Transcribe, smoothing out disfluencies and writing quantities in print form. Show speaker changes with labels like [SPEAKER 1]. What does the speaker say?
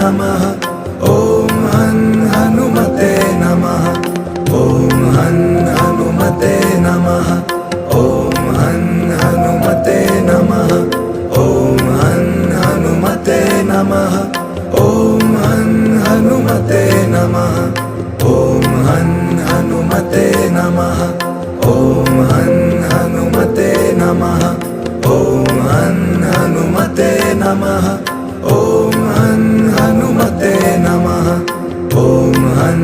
[SPEAKER 1] नमः। ॐ हं हनुमते नमः। ॐ हं हनुमते नमः। ॐ हं हनुमते नमः। ॐ हं हनुमते नमः। ॐ हं हनुमते नमः। ॐ हं हनुमते नमः। ॐ हं हनुमते नमः। ॐ हं हनुमते नमः। ॐ हं हनुमते नमः। ॐ हं